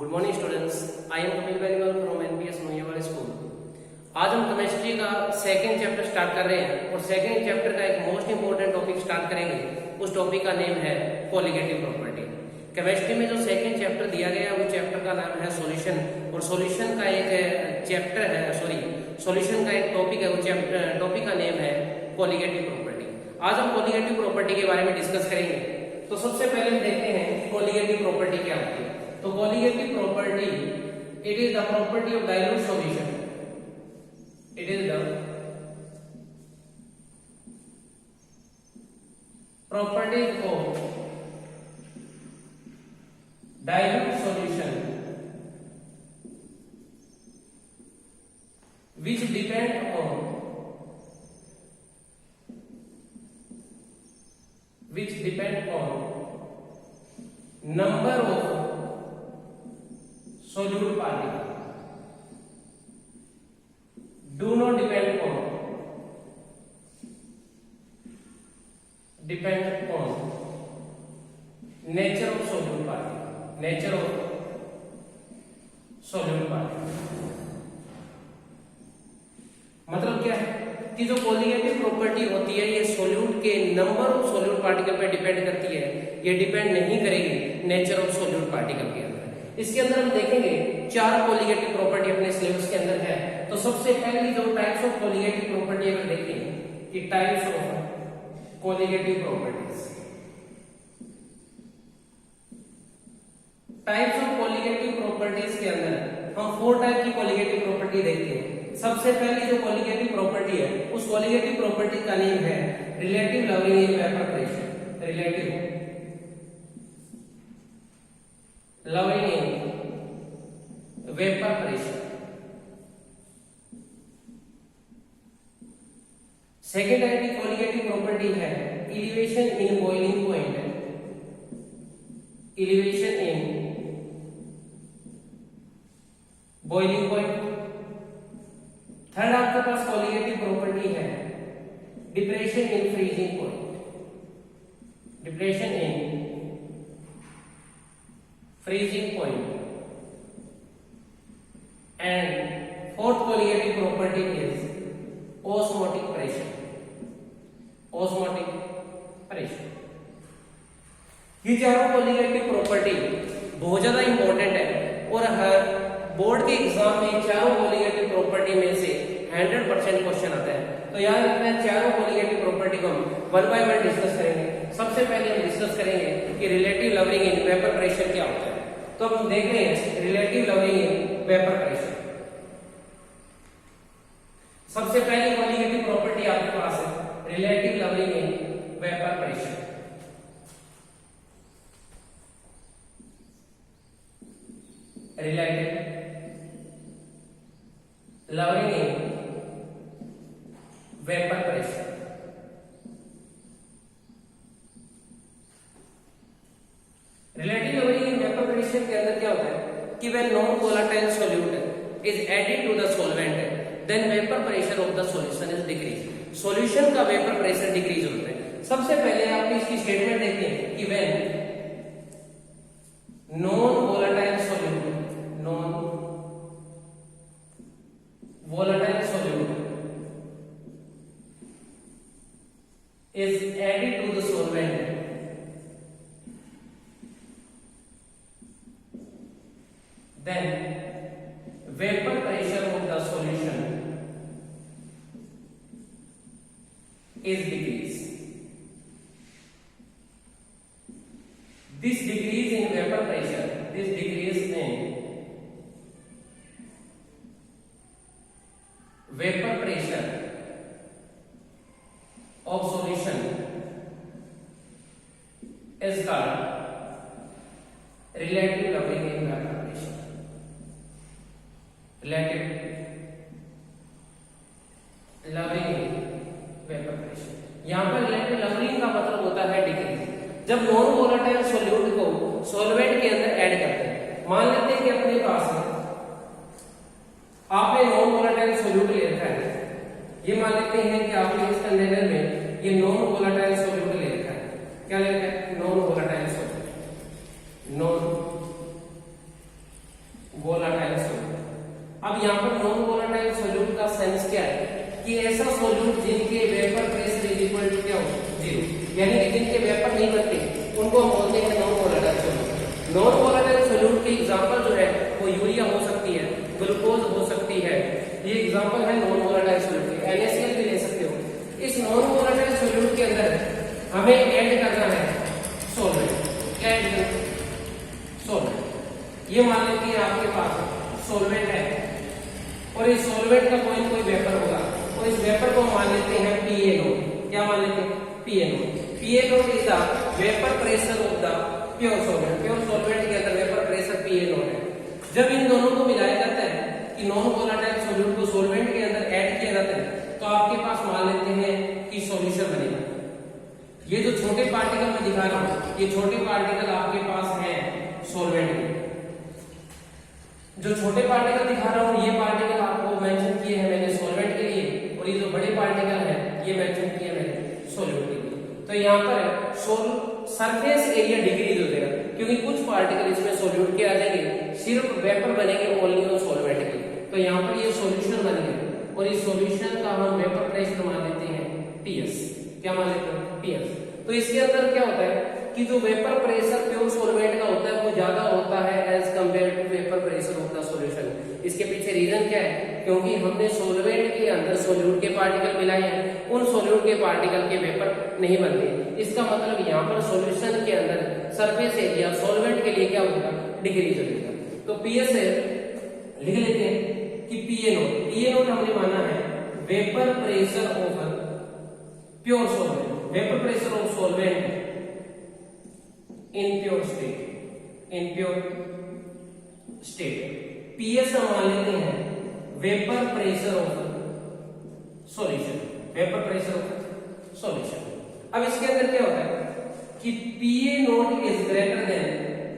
Good morning students, I am Kapil Beniwal from NPS नोएवाल school. आज हम केमिस्ट्री का सेकंड चैप्टर स्टार्ट कर रहे हैं और सेकंड चैप्टर का एक मोस्ट इंपोर्टेंट टॉपिक स्टार्ट करेंगे। उस टॉपिक का नेम है कोलिगेटिव प्रॉपर्टी। केमिस्ट्री में जो सेकंड चैप्टर दिया गया है वो चैप्टर का नाम है सॉल्यूशन, और सॉल्यूशन का एक चैप्टर है सॉल्यूशन का एक टॉपिक है, वो टॉपिक का नेम है कोलिगेटिव प्रॉपर्टी। आज हम कोलिगेटिव प्रॉपर्टी के बारे में डिस्कस करेंगे। तो सबसे पहले हम देखते हैं कोलिगेटिव प्रॉपर्टी क्या होती है। तो colligative property, it is the property of dilute solution, it is the property of dilute solution which depend on number of solute particles, do not depend on nature of solute particle, मतलब क्या है कि जो colligative property होती है ये solute के number of solute particle पे डिपेंड करती है, ये डिपेंड नहीं करेगी नेचर ऑफ सोल्यूट पार्टिकल के अंदर। इसके अंदर हम देखेंगे 4 कोलिगेटिव प्रॉपर्टी अपने सिलेबस के अंदर है। तो सबसे पहली जो टाइप्स ऑफ कोलिगेटिव प्रॉपर्टी अगर देखें कि types of colligative properties, types of colligative properties के अंदर हम 4 टाइप की कोलिगेटिव प्रॉपर्टी देखते हैं। सबसे पहली जो कोलिगेटिव प्रॉपर्टी है उस कोलिगेटिव प्रॉपर्टी का नेम है relative lowering in vapour pressure, relative lowering in vapour pressure. Second type की कोलिगेटिव प्रॉपर्टी है elevation in boiling point, elevation in boiling point. Third आपके पास कोलिगेटिव प्रॉपर्टी है depression in freezing point, depression in freezing point. And fourth colligative property is osmotic pressure, osmotic pressure. ये चारों colligative property बहुत ज्यादा important है और हर board के exam में चारों कोलिगेटिव प्रॉपर्टी में से 100% क्वेश्चन आता है। तो याद रखना है चारों कोलिगेटिव प्रॉपर्टी को हम 1 बाय 1 डिस्कस करेंगे। सबसे पहले हम डिस्कस करेंगे कि relative lowering in vapour pressure क्या होता है। तो हम देख रहे हैं relative lowering in vapour pressure. सबसे पहली कोलिगेटिव प्रॉपर्टी आपके पास है relative lowering in vapour pressure. Relative lowering in vapour pressure. Relative lowering in vapour pressure के अंदर क्या होता है कि when non volatile solute is added to the solvent then vapour pressure of the solution is decrease. Solution का vapour pressure decrease होता है। सबसे पहले आप इसकी स्टेटमेंट देखते हैं कि when non volatile solute, non volatile solute is added to the solvent then vapor pressure of the solution is decreased. This decrease in vapor pressure, this decrease in vapor pressure of solution is called relative lowering in vapor pressure, relative lowering in vapor pressure। यहाँ पर relative lowering का मतलब होता है decrease. जब non volatile solute को solvent के अंदर ऐड करते हैं, मान लेते हैं कि अपने पास आपने नॉन वोलेटाइल सॉल्यूट ले रखा है, ये मान लेते हैं कि आपने इस कंटेनर में ये नॉन वोलेटाइल सॉल्यूट ले रखा है। क्या ले रखा है? नॉन वोलेटाइल सॉल्यूट, नॉन जिनके vapour pressure is equal to क्या हो, 0, यानी कि जिनके वेपर नहीं बनते उनको हम बोलते हैं non volatile solute. Non volatile solute की एग्जांपल जो है वो यूरिया हो सकती है, ग्लूकोज हो सकती है, ये एग्जांपल है नॉन वोलेटाइल सोल्यूट की। NaCl भी ले सकते हो। इस नॉन वोलेटाइल सोल्यूट के अंदर हमें ऐड करना है सॉल्वेंट, ऐड सॉल्वेंट। ये मान लीजिए आपके पास सॉल्वेंट है और इस सॉल्वेंट का कोई कोई वेपर होगा और इस वेपर को मान लेते हैं PaNO। क्या मान लेते हैं? PaNO। PaNO is the vapour pressure of the pure solvent. Pure solvent के अंदर वेपर प्रेशर PaNO है। जब इन दोनों को मिलाया जाता है कि नॉन वोलेटाइल सोल्यूट को सॉल्वेंट के अंदर ऐड किया जाता है तो आपके पास मान लेते हैं कि सॉल्यूशन बनेगा। ये जो छोटे पार्टिकल मैं दिखा रहा हूं, ये छोटे पार्टिकल आपके पास है सॉल्वेंट के। जो छोटे पार्टिकल दिखा रहा हूं ये पार्टिकल आपको मेंशन किए हैं मैंने सॉल्वेंट के लिए और ये जो बड़े पार्टिकल है ये मेंशन किए मैंने सॉल्यूट के लिए। तो यहाँ पर सरफेस एरिया डिक्रीज हो जाएगा क्योंकि कुछ पार्टिकल इसमें सॉल्यूट के आ जाएंगे, सिर्फ वेपर बनेंगे ओनली ऑन सॉल्वेंट के। तो यहाँ पर ये सॉल्यूशन बन गया और इस सॉल्यूशन का हम वेपर प्रेशर मान लेते हैं PS। क्या मान लेते हैं? PS। तो इसके अंदर क्या होता है कि जो वेपर प्रेशर प्योर सॉल्वेंट का होता है वो ज्यादा होता है as compare to vapour pressure of the solution. इसके पीछे रीजन क्या है? क्योंकि हमने सॉल्वेंट के अंदर सॉल्यूट के पार्टिकल मिलाए हैं, उन सॉल्यूट के पार्टिकल के वेपर नहीं बनते। इसका मतलब यहाँ पर सॉल्यूशन के अंदर सरफेस एरिया सॉल्वेंट के लिए क्या होगा? डिक्रीज हो जाएगा। तो PS लिख लेते हैं कि PaNO हमने माना है vapour pressure of pure solvent, vapour pressure of solvent in pure state। PS हम मान लेते हैं vapour pressure of solution, vapour pressure of solution. अब इसके अंदर क्या होता है कि PaNO is greater than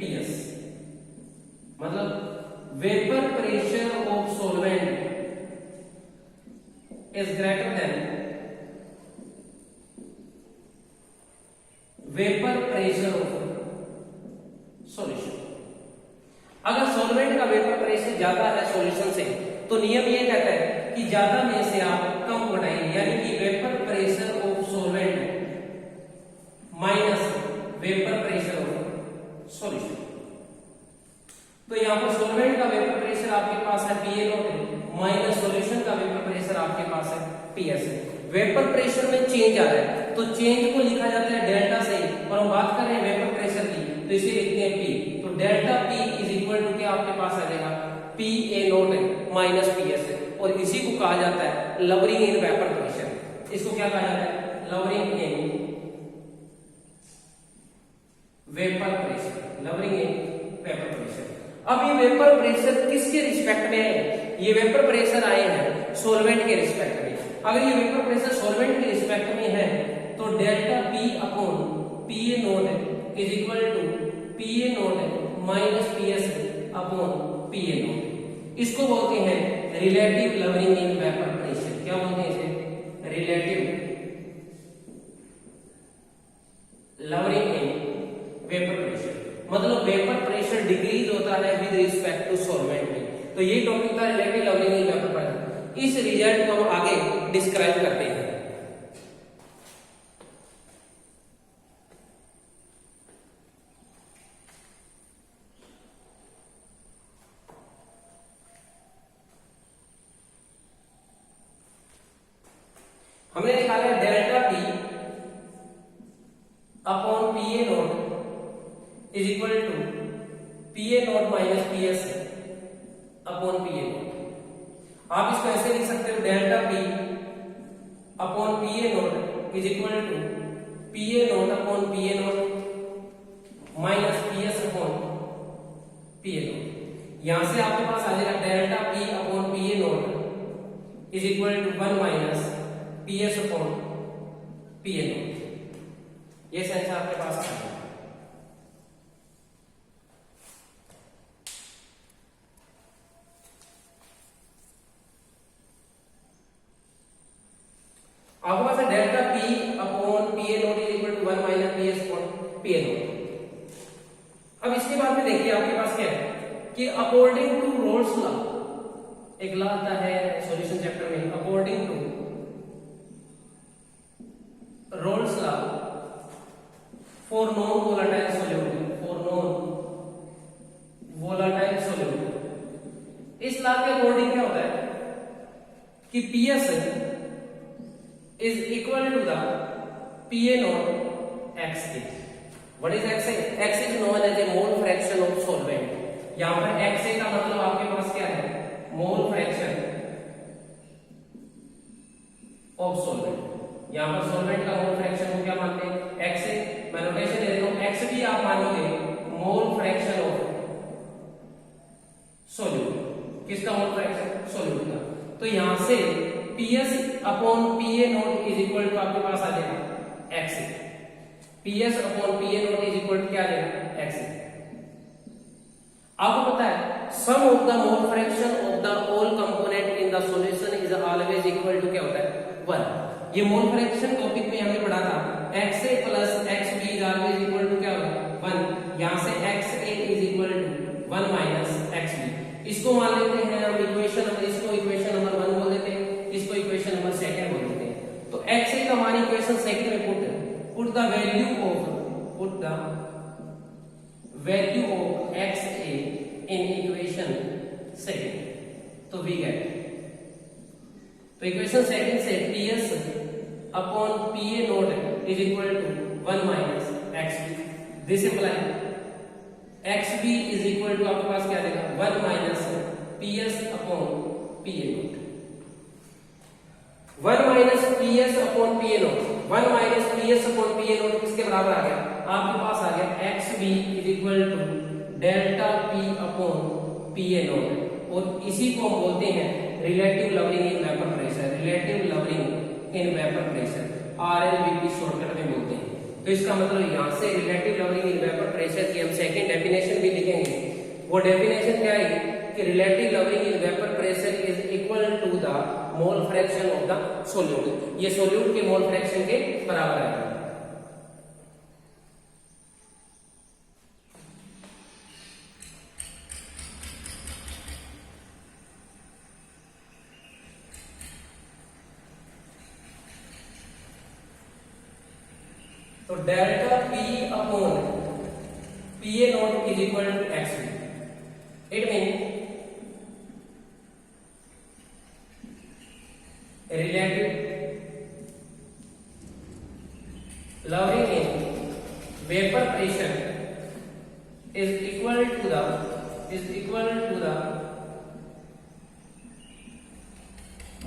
PS, मतलब vapour pressure of solvent is greater than vapour pressure of solution. अगर सॉल्वेंट का वेपर प्रेशर ज्यादा है सॉल्यूशन से तो नियम ये कहता है कि ज्यादा में से आप कम घटाएंगे, यानी कि vapour pressure of solvent minus vapour pressure of solution. तो यहाँ पर सॉल्वेंट का वेपर प्रेशर आपके पास है PaNO माइनस सॉल्यूशन का वेपर प्रेशर आपके पास है PS। वेपर प्रेशर में चेंज आ रहा है तो चेंज को लिखा जाता है डेल्टा से, और हम बात कर रहे हैं वेपर प्रेशर की तो इसे लिखते हैं P। तो delta P is equal to क्या आपके पास आ जाएगा? PaNO माइनस PS, और इसी को कहा जाता है लवरिंग इन वेपर प्रेशर। इसको क्या कहा जाता है? Lowering in vapour pressure, lowering in vapour pressure. अब ये वेपर प्रेशर किसके रिस्पेक्ट में है? ये वेपर प्रेशर आए हैं सॉल्वेंट के रिस्पेक्ट में। अगर ये वेपर प्रेशर सॉल्वेंट के रिस्पेक्ट में है तो delta P upon PaNO is equal to PaNO minus PS upon PaNO। इसको बोलते हैं relative lowering in vapour pressure. क्या बोलते हैं इसे? Relative lowering in vapour pressure. मतलब वेपर प्रेशर डिक्रीज होता है विद रिस्पेक्ट टू सॉल्वेंट में। तो ये टॉपिक था relative lowering in vapour pressure. इस रिजल्ट को हम आगे डिस्क्राइब करते हैं। हमने निकाला delta P upon PaNO is equal to PaNO minus PS upon PaNO। आप इसको ऐसे लिख सकते हो delta P upon PaNO is equal to PaNO upon PaNO minus PS upon PaNO। यहां से आपके पास आ जाएगा delta P upon PaNO is equal to 1 minus PS upon PaNO। ये सेंस आपके पास आ गया। आपके पास है delta P upon PaNO is equal to 1 minus PS upon PaNO। अब इसके बाद में देखिए आपके पास क्या है कि अकॉर्डिंग टू रोल्स लॉ, एक लॉ आता है सॉल्यूशन चैप्टर में, according to for non volatile solute, for non volatile solute. इस लॉ के अकॉर्डिंग क्या होता है कि PS is equal to the PA naught XA। What is XA? X is known as a mole fraction of solvent. यहां पर XA का मतलब आपके पास क्या है? Mole fraction of solvent. यहां पर सॉल्वेंट का मोल फ्रैक्शन को क्या मानते हैं? XA। मैं नोटेशन दे देता हूं, X भी आप मानोगे मोल फ्रैक्शन ऑफ सॉल्यूट। किसका मोल फ्रैक्शन? सॉल्यूट का। तो यहां से PS upon PA naught is equal to आपके पास आ जाएगा XA। PS upon PA naught is equal to क्या आ जाएगा? XA। आपको पता है sum of the mole fraction of the all component in the solution is always equal to क्या होता है? 1। ये मोल फ्रैक्शन टॉपिक में हमने पढ़ा था, XA plus XB is always equal to क्या होगा? 1। यहां से XA is equal to 1 minus XB। इसको मान लेते हैं हम इक्वेशन नंबर, इसको इक्वेशन नंबर 1 बोल देते हैं, इसको इक्वेशन नंबर 2 बोल देते हैं। तो XA का मान इक्वेशन 2 में put the value of XA in equation 2। तो वी गेट, तो इक्वेशन 2 से PS upon PA naught is equal to 1 minus XB। This imply XB is equal to आपके पास क्या आ जाएगा? 1 minus PS upon PA naught. 1 minus PS upon PA naught, 1 minus PS upon PA naught किसके बराबर आ गया? आपके पास आ गया XB is equal to delta P upon PA note. और इसी को हम बोलते हैं relative lowering in vapour pressure, relative lowering in vapour pressure, RLVP shortcut में बोलते हैं। तो इसका मतलब यहां से relative lowering in vapour pressure की हम सेकंड डेफिनेशन भी लिखेंगे। वो डेफिनेशन क्या है कि relative lowering in vapour pressure is equal to the mole fraction of the solute. ये सॉल्यूट के मोल फ्रैक्शन के बराबर है। तो delta P upon PA naught is equal to XB। It mean relative lowering in vapour pressure is equal to the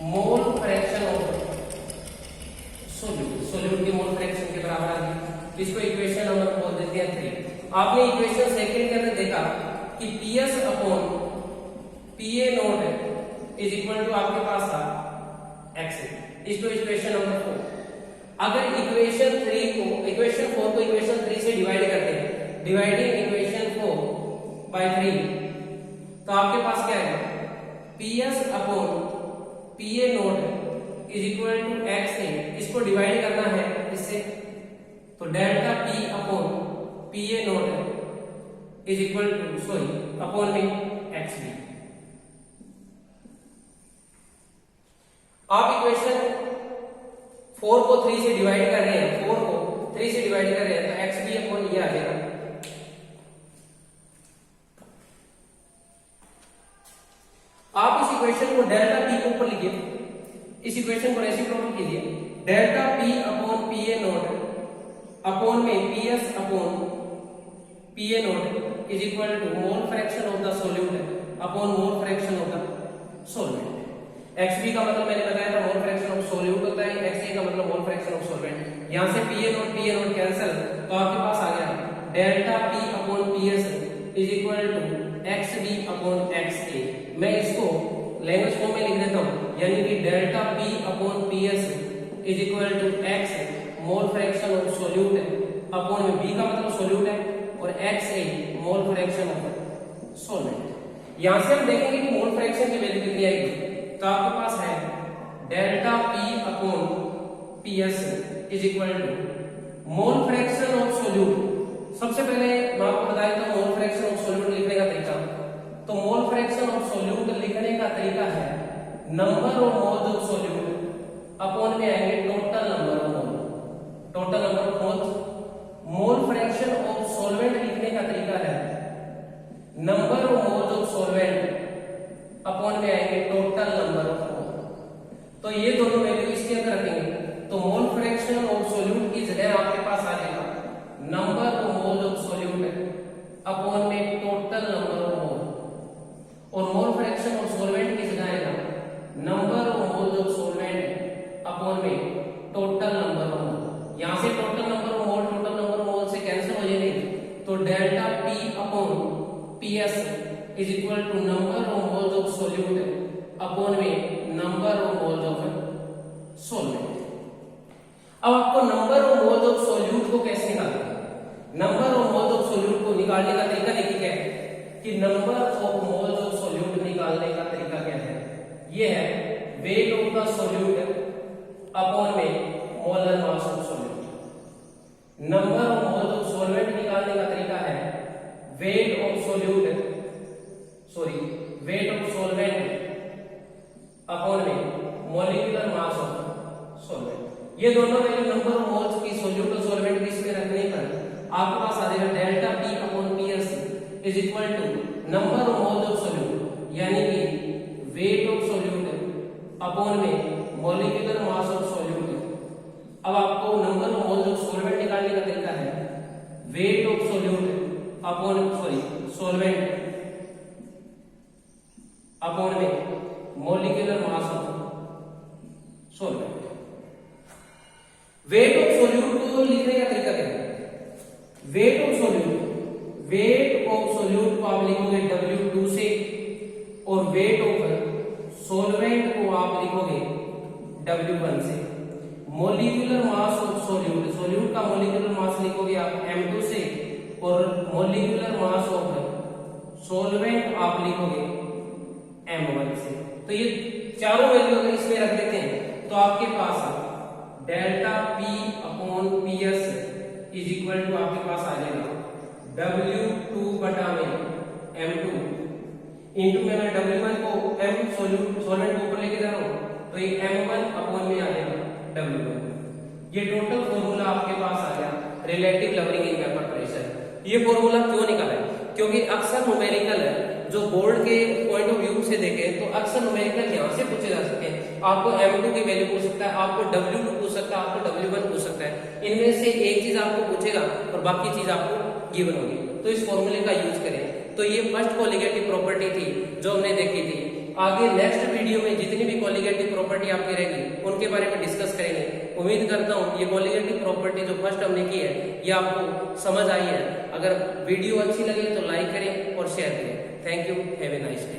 mole fraction of solute के mole fraction के बराबर आ गई। इसको इक्वेशन नंबर बोल देते हैं 3। आपने इक्वेशन 2 के अंदर देखा कि PS upon PA naught is equal to आपके पास था XA। इसको इक्वेशन नंबर 4। अगर इक्वेशन 4 को इक्वेशन 3 से डिवाइड करते हैं, डिवाइडिंग इक्वेशन 4 बाय 3, तो आपके पास क्या है? PS upon PA naught is equal to XA। इसको डिवाइड करना है इससे, तो delta P upon PA naught is equal to upon में XB। आप इक्वेशन 4 को 3 से डिवाइड कर रहे हैं, 4 को 3 से डिवाइड कर रहे हैं, तो XB अपॉन ये आ जाएगा। आप इस इक्वेशन को डेल्टा P के ऊपर लिखिए, इस इक्वेशन को रेसिप्रोकल कीजिए। Delta P upon PA naught upon में PS upon PA naught is equal to mole fraction of the solute upon mole fraction of the solvent. XB का मतलब मैंने बताया था मोल फ्रैक्शन ऑफ सॉल्यूट होता है, XA का मतलब मोल फ्रैक्शन ऑफ सॉल्वेंट। यहां से PA नोट कैंसिल, तो आपके पास आ गया delta P upon PS is equal to XB upon XA। मैं इसको लैंग्वेज फॉर्म में लिख देता हूं, यानी कि delta P upon PS is equal to X mole fraction of solute upon में B का मतलब सॉल्यूट है, और XA mole fraction of solvent. यहां से हम देखेंगे कि मोल फ्रैक्शन की वैल्यू कितनी आएगी। तो आपके पास है delta P upon PS is equal to mole fraction of solute. सबसे पहले मैं आपको बता देता हूं मोल फ्रैक्शन ऑफ सॉल्यूट लिखने का तरीका। तो मोल फ्रैक्शन ऑफ सॉल्यूट लिखने का तरीका है number of moles of solute upon में आएंगे total number of mole, total number of moles. Mole total number of mole, और मोल फ्रैक्शन ऑफ सॉल्वेंट की जगह आएगा number of moles of solvent upon में टोटल नंबर ऑफ मोल। यहां से total number of mole total number of mole से cancel हो जाएंगे, तो delta P upon PS is equal to number of moles of solute upon में number of moles of solvent. अब आपको number of moles of solute को कैसे निकालना है? Number of moles of solute को निकालने का तरीका देखिए क्या है कि number of moles of solute निकालने का तरीका क्या है, ये है weight of the solute upon में molar mass of solute. Number of moles of solvent निकालने का तरीका है weight of solute weight of solvent upon में मॉलिक्यूलर मास ऑफ सॉल्वेंट। ये दोनों वैल्यू नंबर ऑफ मोल्स की सॉल्यूट और सॉल्वेंट की इसमें रखने पर आपके पास आ जाएगा delta P upon PS is equal to number of moles of solute, यानी कि वेट ऑफ सॉल्यूट अपॉन में मॉलिक्यूलर मास ऑफ सॉल्यूट। अब आपको number of moles of solvent निकालने का तरीका है weight of solute upon solvent upon में molecular mass of solvent. Weight of solute को लिखने का तरीका क्या है? वेट ऑफ सॉल्यूट को आप लिखोगे W2 से, और वेट ऑफ सॉल्वेंट को आप लिखोगे W1 से। मॉलिक्यूलर मास ऑफ सॉल्यूट का मॉलिक्यूलर मास लिखोगे आप M2 से, और मॉलिक्यूलर मास ऑफ सॉल्वेंट आप लिखोगे M1 से। तो ये चारों वैल्यू अगर इसमें रख देते हैं तो आपके पास delta P upon PS is equal to आपके पास आ जाएगा W2 बटा में M2 इंटू में मैं W1 को M सॉल्वेंट को ऊपर लेके जा रहा हूं, तो ये M1 अपॉन में आ जाएगा W1। ये टोटल फॉर्मूला आपके पास आ गया relative lowering in vapour pressure. ये फॉर्मूला क्यों निकाला है? क्योंकि अक्सर न्यूमेरिकल जो बोर्ड के पॉइंट ऑफ व्यू से देखें तो अक्सर न्यूमेरिकल यहां से पूछे जा सकते हैं। आपको M2 की वैल्यू पूछ सकता है, आपको W2 पूछ सकता है, आपको W1 पूछ सकता है। इनमें से एक चीज आपको पूछेगा और बाकी चीज आपको गिवन होगी, तो इस फॉर्मूले का यूज करें। तो ये फर्स्ट कोलिगेटिव प्रॉपर्टी थी जो हमने देखी थी। आगे नेक्स्ट वीडियो में जितनी भी कोलिगेटिव प्रॉपर्टी आपकी रहेगी उनके बारे में डिस्कस करेंगे। उम्मीद करता हूँ ये कोलिगेटिव प्रॉपर्टी जो फर्स्ट हमने की है ये आपको समझ आई है। अगर वीडियो अच्छी लगे तो लाइक करें और शेयर करें। Thank you, have a nice day.